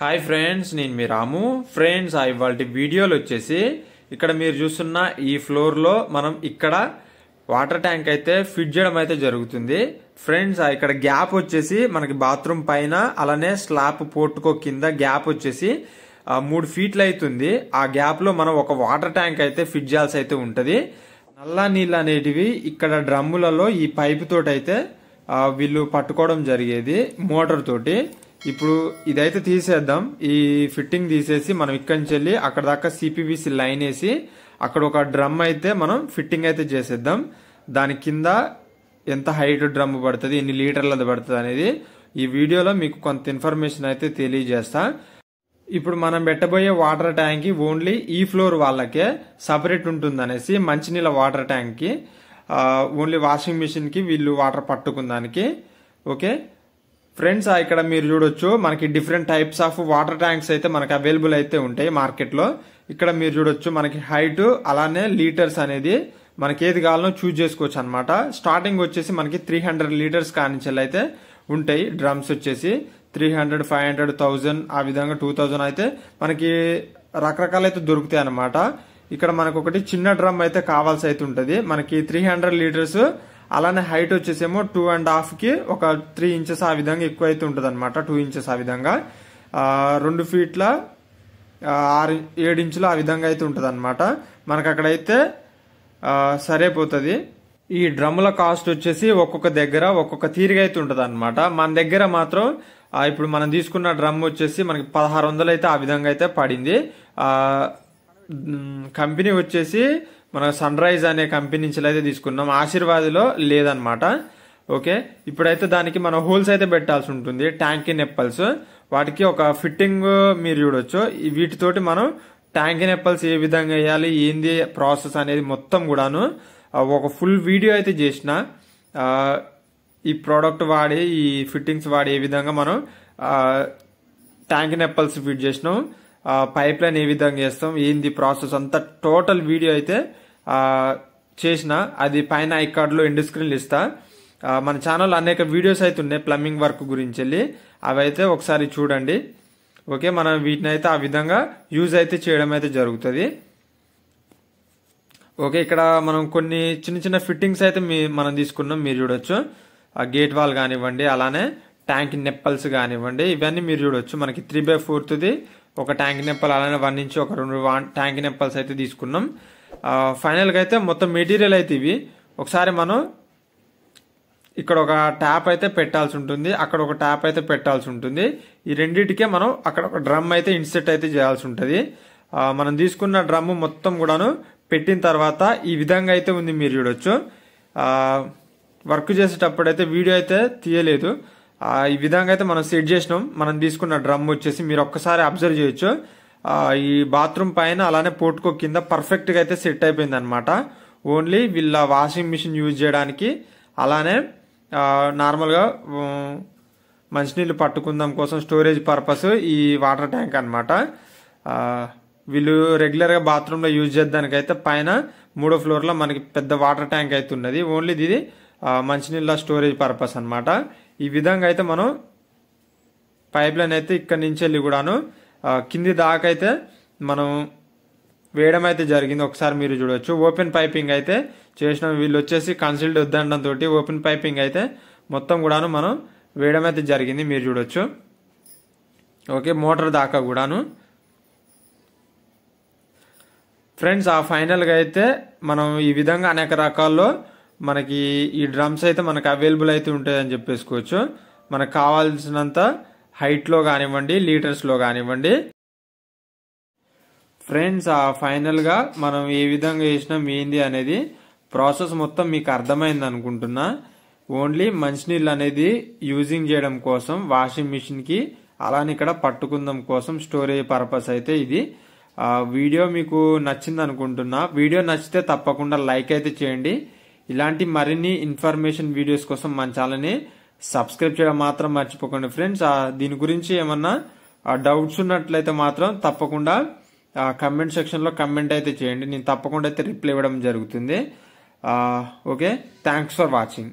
Hi friends, నేను మీ రాము. Friends, ఇవాల్టి వీడియోలో వచ్చేసి ఇక్కడ మీరు చూస్తున్న ఈ ఫ్లోర్ లో మనం ఇక్కడ వాటర్ ట్యాంక్ అయితే ఫిట్ చేయడం అయితే జరుగుతుంది. ఫ్రెండ్స్, ఇక్కడ గ్యాప్ వచ్చేసి మనకి బాత్రూమ్ పైన అలానే స్లాబ్ పోర్టుకో కింద గ్యాప్ వచ్చేసి 3 ఫీట్లు అవుతుంది. ఆ గ్యాప్ లో మనం ఒక వాటర్ ట్యాంక్ అయితే ఫిట్ చేయాల్సి అయితే ఉంటది. నల్ల నీళ్ళు అనేటివి ఇక్కడ డ్రమ్ములలో ఈ పైపు తోటి అయితే వీళ్ళు పట్టుకోవడం జరిగేది మోటార్ తోటి. ఇప్పుడు ఇదైతే తీసేద్దాం. ఈ ఫిట్టింగ్ తీసేసి మనం ఇక్కడి నుంచి వెళ్ళి అక్కడ దాకా సిపివిసి లైన్ వేసి అక్కడ ఒక డ్రమ్ అయితే మనం ఫిట్టింగ్ అయితే చేసేద్దాం. దాని కింద ఎంత హైట్ డ్రమ్ పడుతుంది, ఎన్ని లీటర్లది పడుతుంది అనేది ఈ వీడియోలో మీకు కొంత ఇన్ఫర్మేషన్ అయితే తెలియజేస్తా. ఇప్పుడు మనం పెట్టబోయే వాటర్ ట్యాంక్ ఓన్లీ ఈ ఫ్లోర్ వాళ్ళకే సపరేట్ ఉంటుంది అనేసి, మంచినీళ్ళ వాటర్ ట్యాంక్ కి ఓన్లీ వాషింగ్ మిషన్ కి వీళ్ళు వాటర్ పట్టుకుందానికి. ఓకే ఫ్రెండ్స్, ఇక్కడ మీరు చూడొచ్చు మనకి different types of water tanks అయితే మనకి అవైలబుల్ అయితే ఉంటాయి మార్కెట్ లో. ఇక్కడ మీరు చూడొచ్చు మనకి హైట్ అలానే లీటర్స్ అనేది మనకి ఏది కావాలనో చూజ్ చేసుకోవచ్చు అనమాట. స్టార్టింగ్ వచ్చేసి మనకి 300 లీటర్స్ కానించల్ అయితే ఉంటాయి. డ్రమ్స్ వచ్చేసి 300, 500, 1000 ఆ విధంగా 2000 అయితే మనకి రకరకాలు అయితే దొరుకుతాయి అనమాట. ఇక్కడ మనకు ఒకటి చిన్న డ్రమ్ అయితే కావాల్సి అయితే ఉంటది. మనకి 300 లీటర్స్ అలానే హైట్ వచ్చేసేమో 2.5 కి ఒక 3 ఇంచెస్ ఆ విధంగా ఎక్కువ అయితే ఉంటది అనమాట. 2 ఇంచెస్ ఆ విధంగా 2 ఫీట్ల 6-7 ఇంచులు ఆ విధంగా అయితే ఉంటది అనమాట. మనకు అక్కడైతే సరిపోతుంది. ఈ డ్రమ్ముల కాస్ట్ వచ్చేసి ఒక్కొక్క దగ్గర ఒక్కొక్క తీరుగా అయితే ఉంటది అనమాట. మన దగ్గర మాత్రం ఇప్పుడు మనం తీసుకున్న డ్రమ్ వచ్చేసి మనకి 1600 అయితే ఆ విధంగా అయితే పడింది. కంపెనీ వచ్చేసి మన సన్ రైజ్ అనే కంపెనీ నుంచి అయితే తీసుకున్నాం, ఆశీర్వాద్లో లేదనమాట. ఓకే, ఇప్పుడైతే దానికి మనం హోల్స్ అయితే పెట్టాల్సి ఉంటుంది. ట్యాంక్ నెప్పల్స్ వాటికి ఒక ఫిట్టింగ్ మీరు చూడొచ్చు. వీటితోటి మనం ట్యాంక్ నెప్పల్స్ ఏ విధంగా వేయాలి, ఏంది ప్రాసెస్ అనేది మొత్తం కూడాను ఒక ఫుల్ వీడియో అయితే చేసిన. ఈ ప్రోడక్ట్ వాడి ఈ ఫిట్టింగ్స్ వాడి ఏ విధంగా మనం ట్యాంక్ నెప్పల్స్ ఫిట్ చేసినాం, పైప్ లైన్ ఏ విధంగా చేస్తాం, ఏంది ప్రాసెస్ అంతా టోటల్ వీడియో అయితే చేసిన. అది పైన ఐకార్డ్ లో ఎండ్ స్క్రీన్ ఇస్తా. మన ఛానల్ అనేక వీడియోస్ అయితే ఉన్నాయి ప్లంబింగ్ వర్క్ గురించి వెళ్ళి, అవి అయితే ఒకసారి చూడండి. ఓకే, మనం వీటిని అయితే ఆ విధంగా యూజ్ అయితే చేయడం అయితే జరుగుతుంది. ఓకే, ఇక్కడ మనం కొన్ని చిన్న చిన్న ఫిట్టింగ్స్ అయితే మనం తీసుకున్నాం. మీరు చూడొచ్చు గేట్ వాల్ కానివ్వండి, అలానే ట్యాంక్ నెప్పల్స్ కానివ్వండి, ఇవన్నీ మీరు చూడొచ్చు. మనకి 3/4 ఒక ట్యాంక్ నెప్పల్, అలానే 1 ఇంచ్ ఒక 2 ట్యాంక్ నెప్పల్స్ అయితే తీసుకున్నాం. ఫైనల్ గా అయితే మొత్తం మెటీరియల్ అయితే ఇవి. ఒకసారి మనం ఇక్కడ ఒక ట్యాప్ అయితే పెట్టాల్సి ఉంటుంది, అక్కడ ఒక ట్యాప్ అయితే పెట్టాల్సి ఉంటుంది. ఈ రెండింటికే మనం అక్కడ ఒక డ్రమ్ అయితే ఇన్సెట్ అయితే చేయాల్సి ఉంటుంది. మనం తీసుకున్న డ్రమ్ మొత్తం కూడాను పెట్టిన తర్వాత ఈ విధంగా అయితే ఉంది. మీరు చూడొచ్చు వర్క్ చేసేటప్పుడు అయితే వీడియో అయితే తీయలేదు. ఈ విధంగా అయితే మనం సెట్ చేసినాం. మనం తీసుకున్న డ్రమ్ వచ్చేసి మీరు ఒక్కసారి అబ్జర్వ్ చేయొచ్చు. ఈ బాత్రూమ్ పైన అలానే పోర్టుకో కింద పర్ఫెక్ట్ గా అయితే సెట్ అయిపోయింది అనమాట. ఓన్లీ వీళ్ళ వాషింగ్ మిషన్ యూజ్ చేయడానికి, అలానే నార్మల్ గా మంచినీళ్ళు పట్టుకుందాం కోసం స్టోరేజ్ పర్పస్ ఈ వాటర్ ట్యాంక్ అనమాట. వీళ్ళు రెగ్యులర్ గా బాత్రూమ్ లో యూజ్ చేద్దానికి అయితే పైన 3వ ఫ్లోర్ లో మనకి పెద్ద వాటర్ ట్యాంక్ అయితే ఉన్నది. ఓన్లీ ఇది మంచినీళ్ళ స్టోరేజ్ పర్పస్ అనమాట. ఈ విధంగా అయితే మనం పైప్ లైన్ అయితే ఇక్కడి నుంచి వెళ్ళి కూడాను కింది దాకా అయితే మనం వేయడం అయితే జరిగింది. ఒకసారి మీరు చూడొచ్చు ఓపెన్ పైపింగ్ అయితే చేసిన. వీళ్ళు వచ్చేసి కన్సిల్డ్ వద్దండం తోటి ఓపెన్ పైపింగ్ అయితే మొత్తం కూడాను మనం వేయడం అయితే జరిగింది. మీరు చూడొచ్చు. ఓకే, మోటార్ దాకా కూడాను. ఫ్రెండ్స్, ఫైనల్ గా అయితే మనం ఈ విధంగా అనేక రకాల్లో మనకి ఈ డ్రమ్స్ అయితే మనకు అవైలబుల్ అయితే ఉంటాయని చెప్పేసుకోవచ్చు. మనకు కావాల్సినంత హైట్ లో కానివ్వండి, లీటర్స్ లో కానివ్వండి. ఫ్రెండ్స్, ఫైనల్ గా మనం ఏ విధంగా చేసినాం ఏంది అనేది ప్రాసెస్ మొత్తం మీకు అర్థమైంది అనుకుంటున్నా. ఓన్లీ మంచినీళ్ళు అనేది యూజింగ్ చేయడం కోసం వాషింగ్ మిషన్ కి, అలానే ఇక్కడ పట్టుకుందాం కోసం స్టోరేజ్ పర్పస్ అయితే ఇది. వీడియో మీకు నచ్చింది అనుకుంటున్నా. వీడియో నచ్చితే తప్పకుండా లైక్ అయితే చేయండి. ఇలాంటి మరిన్ని ఇన్ఫర్మేషన్ వీడియోస్ కోసం మన ఛానల్ ని సబ్స్క్రైబ్ చేయడం మాత్రం మర్చిపోకండి ఫ్రెండ్స్. దీని గురించి ఏమన్నా డౌట్స్ ఉన్నట్లయితే మాత్రం తప్పకుండా కమెంట్ సెక్షన్ లో కమెంట్ అయితే చేయండి. నేను తప్పకుండా అయితే రిప్లై ఇవ్వడం జరుగుతుంది. Okay, thanks for watching.